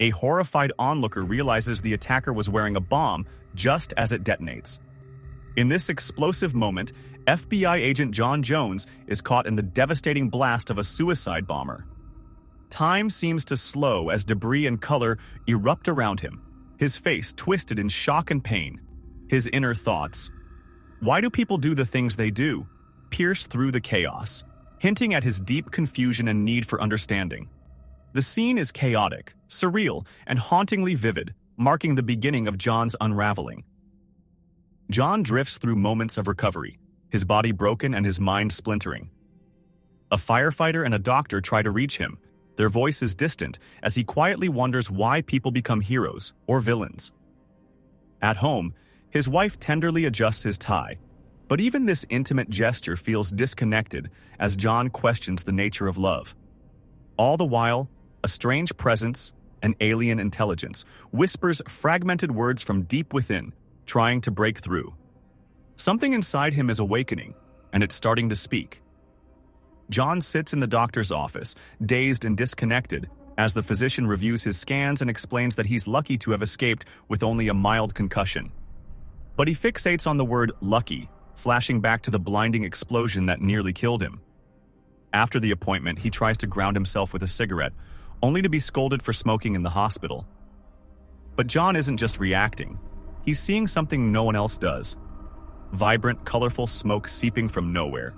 A horrified onlooker realizes the attacker was wearing a bomb just as it detonates. In this explosive moment, FBI agent John Jones is caught in the devastating blast of a suicide bomber. Time seems to slow as debris and color erupt around him, his face twisted in shock and pain. His inner thoughts, "Why do people do the things they do?" pierce through the chaos, hinting at his deep confusion and need for understanding. The scene is chaotic, surreal, and hauntingly vivid, marking the beginning of John's unraveling. John drifts through moments of recovery, his body broken and his mind splintering. A firefighter and a doctor try to reach him, their voices distant as he quietly wonders why people become heroes or villains. At home, his wife tenderly adjusts his tie, but even this intimate gesture feels disconnected as John questions the nature of love. All the while, a strange presence, an alien intelligence, whispers fragmented words from deep within, trying to break through. Something inside him is awakening, and it's starting to speak. John sits in the doctor's office, dazed and disconnected, as the physician reviews his scans and explains that he's lucky to have escaped with only a mild concussion. But he fixates on the word lucky, flashing back to the blinding explosion that nearly killed him. After the appointment, he tries to ground himself with a cigarette, only to be scolded for smoking in the hospital. But John isn't just reacting. He's seeing something no one else does. Vibrant, colorful smoke seeping from nowhere.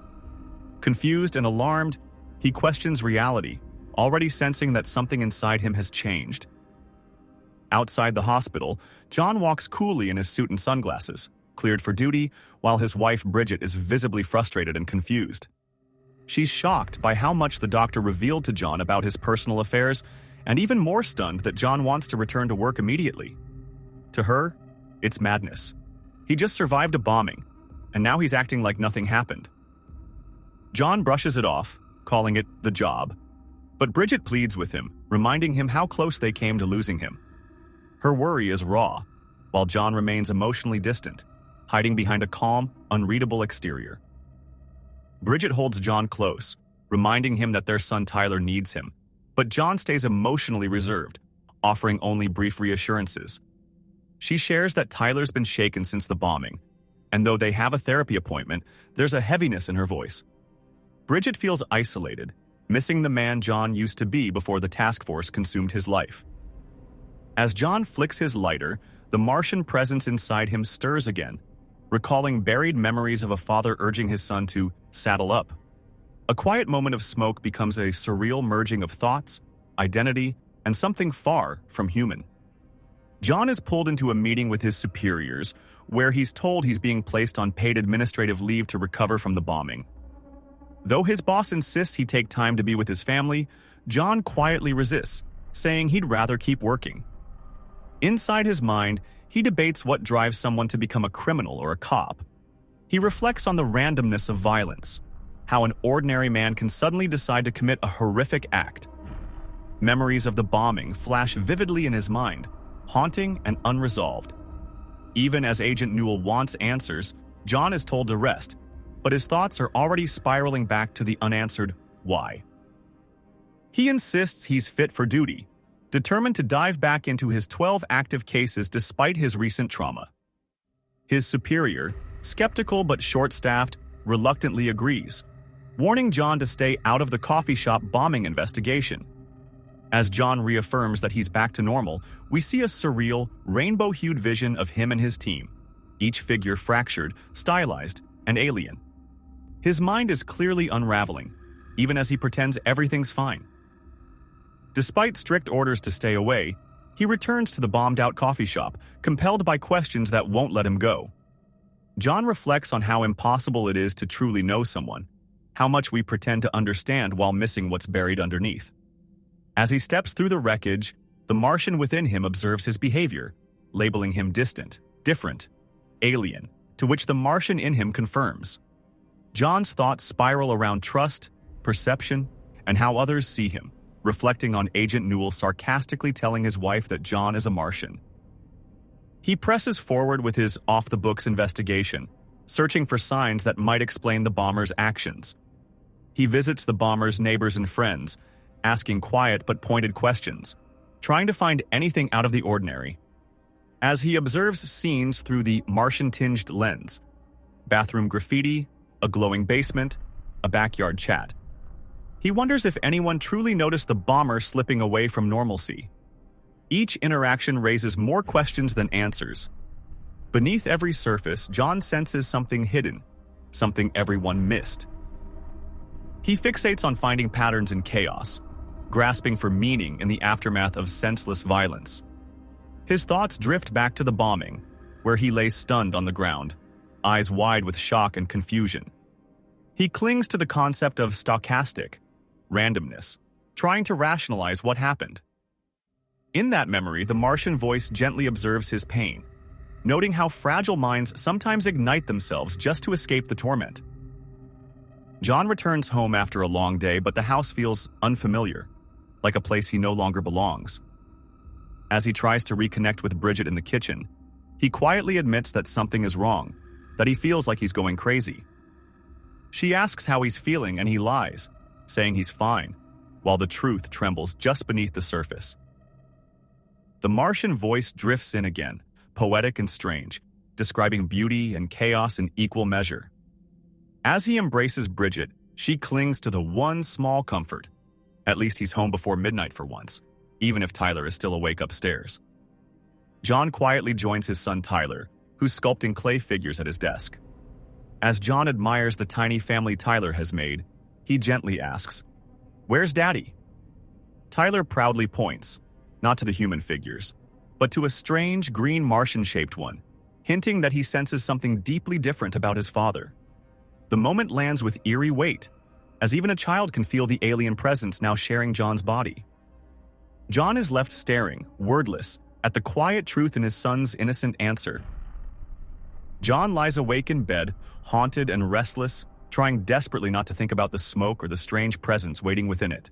Confused and alarmed, he questions reality, already sensing that something inside him has changed. Outside the hospital, John walks coolly in his suit and sunglasses, cleared for duty, while his wife Bridget is visibly frustrated and confused. She's shocked by how much the doctor revealed to John about his personal affairs, and even more stunned that John wants to return to work immediately. To her, it's madness. He just survived a bombing, and now he's acting like nothing happened. John brushes it off, calling it the job. But Bridget pleads with him, reminding him how close they came to losing him. Her worry is raw, while John remains emotionally distant, hiding behind a calm, unreadable exterior. Bridget holds John close, reminding him that their son Tyler needs him, but John stays emotionally reserved, offering only brief reassurances. She shares that Tyler's been shaken since the bombing, and though they have a therapy appointment, there's a heaviness in her voice. Bridget feels isolated, missing the man John used to be before the task force consumed his life. As John flicks his lighter, the Martian presence inside him stirs again, recalling buried memories of a father urging his son to saddle up. A quiet moment of smoke becomes a surreal merging of thoughts, identity, and something far from human. John is pulled into a meeting with his superiors, where he's told he's being placed on paid administrative leave to recover from the bombing. Though his boss insists he take time to be with his family, John quietly resists, saying he'd rather keep working. Inside his mind, he debates what drives someone to become a criminal or a cop. He reflects on the randomness of violence, how an ordinary man can suddenly decide to commit a horrific act. Memories of the bombing flash vividly in his mind, haunting and unresolved. Even as Agent Newell wants answers, John is told to rest, but his thoughts are already spiraling back to the unanswered why. He insists he's fit for duty, determined to dive back into his 12 active cases despite his recent trauma. His superior, skeptical but short-staffed, reluctantly agrees, warning John to stay out of the coffee shop bombing investigation. As John reaffirms that he's back to normal, we see a surreal, rainbow-hued vision of him and his team, each figure fractured, stylized, and alien. His mind is clearly unraveling, even as he pretends everything's fine. Despite strict orders to stay away, he returns to the bombed-out coffee shop, compelled by questions that won't let him go. John reflects on how impossible it is to truly know someone, how much we pretend to understand while missing what's buried underneath. As he steps through the wreckage, the Martian within him observes his behavior, labeling him distant, different, alien, to which the Martian in him confirms. John's thoughts spiral around trust, perception, and how others see him, reflecting on Agent Newell sarcastically telling his wife that John is a Martian. He presses forward with his off-the-books investigation, searching for signs that might explain the bomber's actions. He visits the bomber's neighbors and friends, asking quiet but pointed questions, trying to find anything out of the ordinary. As he observes scenes through the Martian-tinged lens, bathroom graffiti, a glowing basement, a backyard chat, he wonders if anyone truly noticed the bomber slipping away from normalcy. Each interaction raises more questions than answers. Beneath every surface, John senses something hidden, something everyone missed. He fixates on finding patterns in chaos, grasping for meaning in the aftermath of senseless violence. His thoughts drift back to the bombing, where he lay stunned on the ground, eyes wide with shock and confusion. He clings to the concept of stochastic randomness, trying to rationalize what happened. In that memory, the Martian voice gently observes his pain, noting how fragile minds sometimes ignite themselves just to escape the torment. John returns home after a long day, but the house feels unfamiliar, like a place he no longer belongs. As he tries to reconnect with Bridget in the kitchen, he quietly admits that something is wrong, that he feels like he's going crazy. She asks how he's feeling, and he lies, saying he's fine, while the truth trembles just beneath the surface. The Martian voice drifts in again, poetic and strange, describing beauty and chaos in equal measure. As he embraces Bridget, she clings to the one small comfort. At least he's home before midnight for once, even if Tyler is still awake upstairs. John quietly joins his son Tyler, who's sculpting clay figures at his desk. As John admires the tiny family Tyler has made, he gently asks, "Where's Daddy?" Tyler proudly points, not to the human figures, but to a strange green Martian-shaped one, hinting that he senses something deeply different about his father. The moment lands with eerie weight, as even a child can feel the alien presence now sharing John's body. John is left staring, wordless, at the quiet truth in his son's innocent answer. John lies awake in bed, haunted and restless, trying desperately not to think about the smoke or the strange presence waiting within it.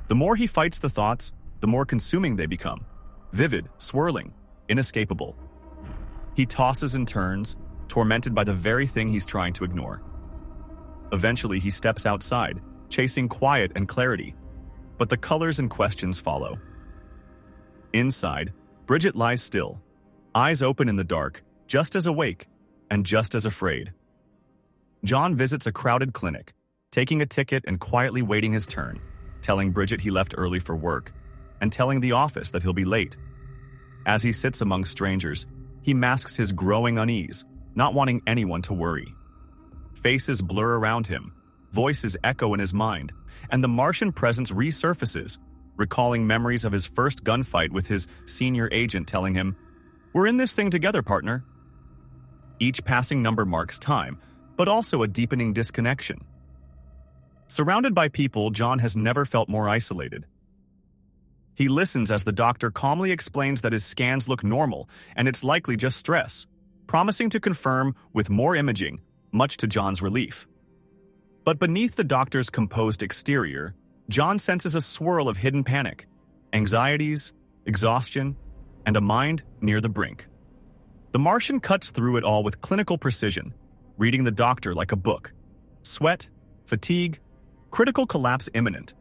The more he fights the thoughts, the more consuming they become, vivid, swirling, inescapable. He tosses and turns, tormented by the very thing he's trying to ignore. Eventually, he steps outside, chasing quiet and clarity, but the colors and questions follow. Inside, Bridget lies still, eyes open in the dark, just as awake and just as afraid. John visits a crowded clinic, taking a ticket and quietly waiting his turn, telling Bridget he left early for work, and telling the office that he'll be late. As he sits among strangers, he masks his growing unease, not wanting anyone to worry. Faces blur around him, voices echo in his mind, and the Martian presence resurfaces, recalling memories of his first gunfight with his senior agent telling him, "We're in this thing together, partner." Each passing number marks time, but also a deepening disconnection. Surrounded by people, John has never felt more isolated. He listens as the doctor calmly explains that his scans look normal and it's likely just stress, promising to confirm with more imaging, much to John's relief. But beneath the doctor's composed exterior, John senses a swirl of hidden panic, anxieties, exhaustion, and a mind near the brink. The Martian cuts through it all with clinical precision, reading the doctor like a book. Sweat, fatigue, critical collapse imminent.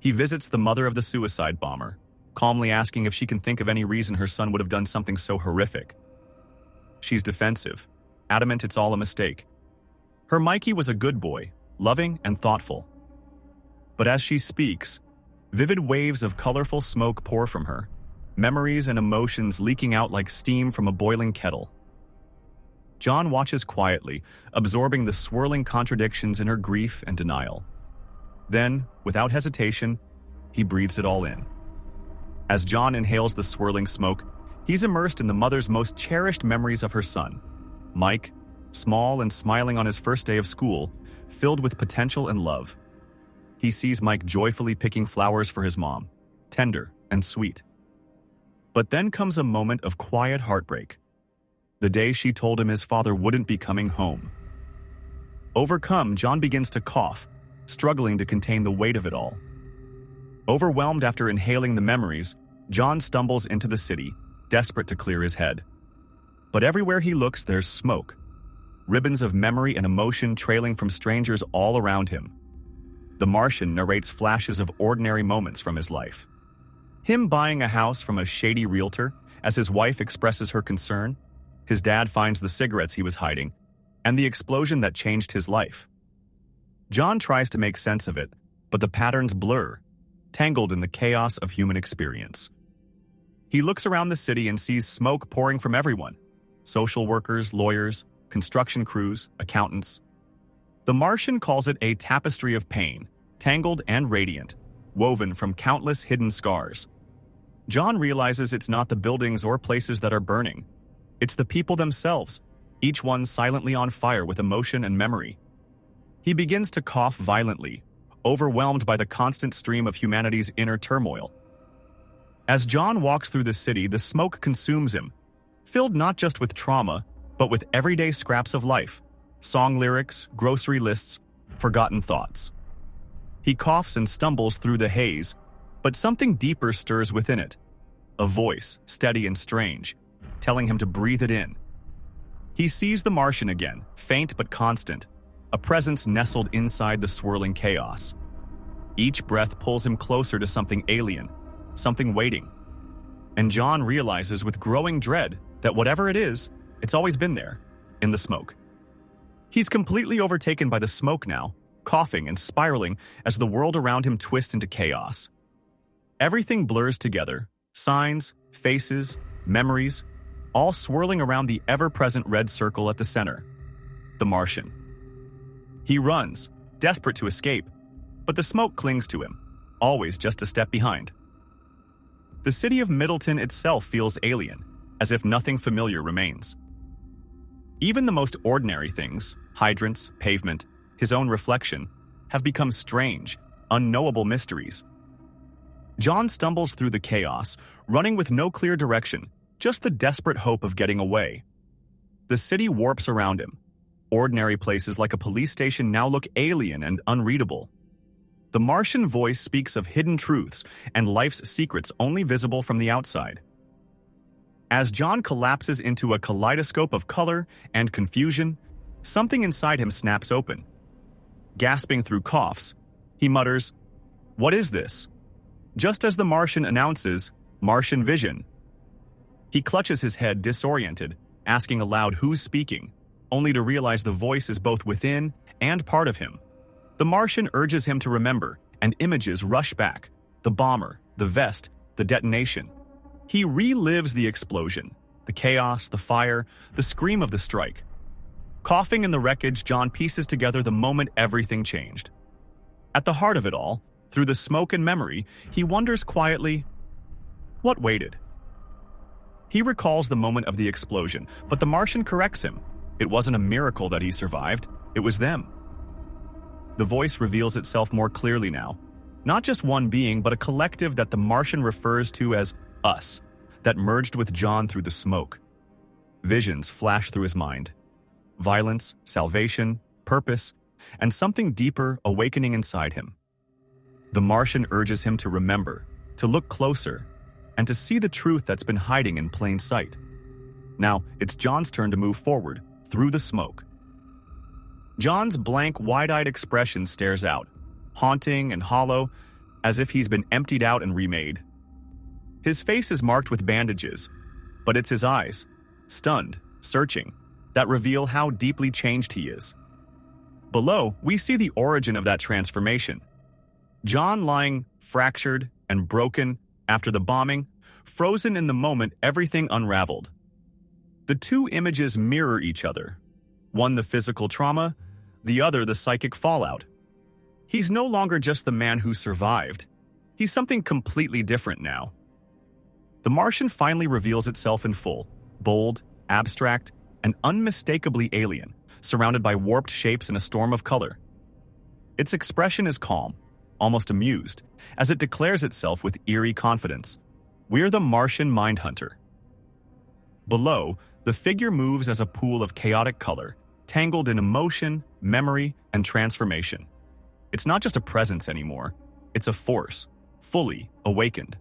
He visits the mother of the suicide bomber, calmly asking if she can think of any reason her son would have done something so horrific. She's defensive, adamant it's all a mistake. Her Mikey was a good boy, loving and thoughtful. But as she speaks, vivid waves of colorful smoke pour from her, memories and emotions leaking out like steam from a boiling kettle. John watches quietly, absorbing the swirling contradictions in her grief and denial. Then, without hesitation, he breathes it all in. As John inhales the swirling smoke, he's immersed in the mother's most cherished memories of her son, Mike, small and smiling on his first day of school, filled with potential and love. He sees Mike joyfully picking flowers for his mom, tender and sweet. But then comes a moment of quiet heartbreak. The day she told him his father wouldn't be coming home. Overcome, John begins to cough, struggling to contain the weight of it all. Overwhelmed after inhaling the memories, John stumbles into the city, desperate to clear his head. But everywhere he looks, there's smoke. Ribbons of memory and emotion trailing from strangers all around him. The Martian narrates flashes of ordinary moments from his life. Him buying a house from a shady realtor as his wife expresses her concern, his dad finds the cigarettes he was hiding, and the explosion that changed his life. John tries to make sense of it, but the patterns blur, tangled in the chaos of human experience. He looks around the city and sees smoke pouring from everyone: social workers, lawyers, construction crews, accountants. The Martian calls it a tapestry of pain, tangled and radiant, woven from countless hidden scars. John realizes it's not the buildings or places that are burning. It's the people themselves, each one silently on fire with emotion and memory. He begins to cough violently, overwhelmed by the constant stream of humanity's inner turmoil. As John walks through the city, the smoke consumes him, filled not just with trauma, but with everyday scraps of life: song lyrics, grocery lists, forgotten thoughts. He coughs and stumbles through the haze, but something deeper stirs within it. A voice, steady and strange, telling him to breathe it in. He sees the Martian again, faint but constant, a presence nestled inside the swirling chaos. Each breath pulls him closer to something alien, something waiting. And John realizes with growing dread that whatever it is, it's always been there, in the smoke. He's completely overtaken by the smoke now, coughing and spiraling as the world around him twists into chaos. Everything blurs together: signs, faces, memories, all swirling around the ever-present red circle at the center: the Martian. He runs, desperate to escape, but the smoke clings to him, always just a step behind. The city of Middleton itself feels alien, as if nothing familiar remains. Even the most ordinary things, hydrants, pavement, his own reflection, have become strange, unknowable mysteries. John stumbles through the chaos, running with no clear direction, just the desperate hope of getting away. The city warps around him. Ordinary places like a police station now look alien and unreadable. The Martian voice speaks of hidden truths and life's secrets only visible from the outside. As John collapses into a kaleidoscope of color and confusion, something inside him snaps open. Gasping through coughs, he mutters, "What is this?" Just as the Martian announces, "Martian vision." He clutches his head disoriented, asking aloud who's speaking, only to realize the voice is both within and part of him. The Martian urges him to remember, and images rush back: the bomber, the vest, the detonation. He relives the explosion, the chaos, the fire, the scream of the strike. Coughing in the wreckage, John pieces together the moment everything changed. At the heart of it all, through the smoke and memory, he wonders quietly, what waited? He recalls the moment of the explosion, but the Martian corrects him. It wasn't a miracle that he survived, it was them. The voice reveals itself more clearly now. Not just one being, but a collective that the Martian refers to as us, that merged with John through the smoke. Visions flash through his mind. Violence, salvation, purpose, and something deeper awakening inside him. The Martian urges him to remember, to look closer, and to see the truth that's been hiding in plain sight. Now, it's John's turn to move forward, through the smoke. John's blank, wide-eyed expression stares out, haunting and hollow, as if he's been emptied out and remade. His face is marked with bandages, but it's his eyes, stunned, searching, that reveal how deeply changed he is. Below, we see the origin of that transformation. John lying fractured and broken after the bombing, frozen in the moment everything unraveled. The two images mirror each other, one the physical trauma, the other the psychic fallout. He's no longer just the man who survived. He's something completely different now. The Martian finally reveals itself in full, bold, abstract, and unmistakably alien, surrounded by warped shapes and a storm of color. Its expression is calm, almost amused, as it declares itself with eerie confidence. We're the Martian Manhunter. Below, the figure moves as a pool of chaotic color, tangled in emotion, memory, and transformation. It's not just a presence anymore, it's a force, fully awakened.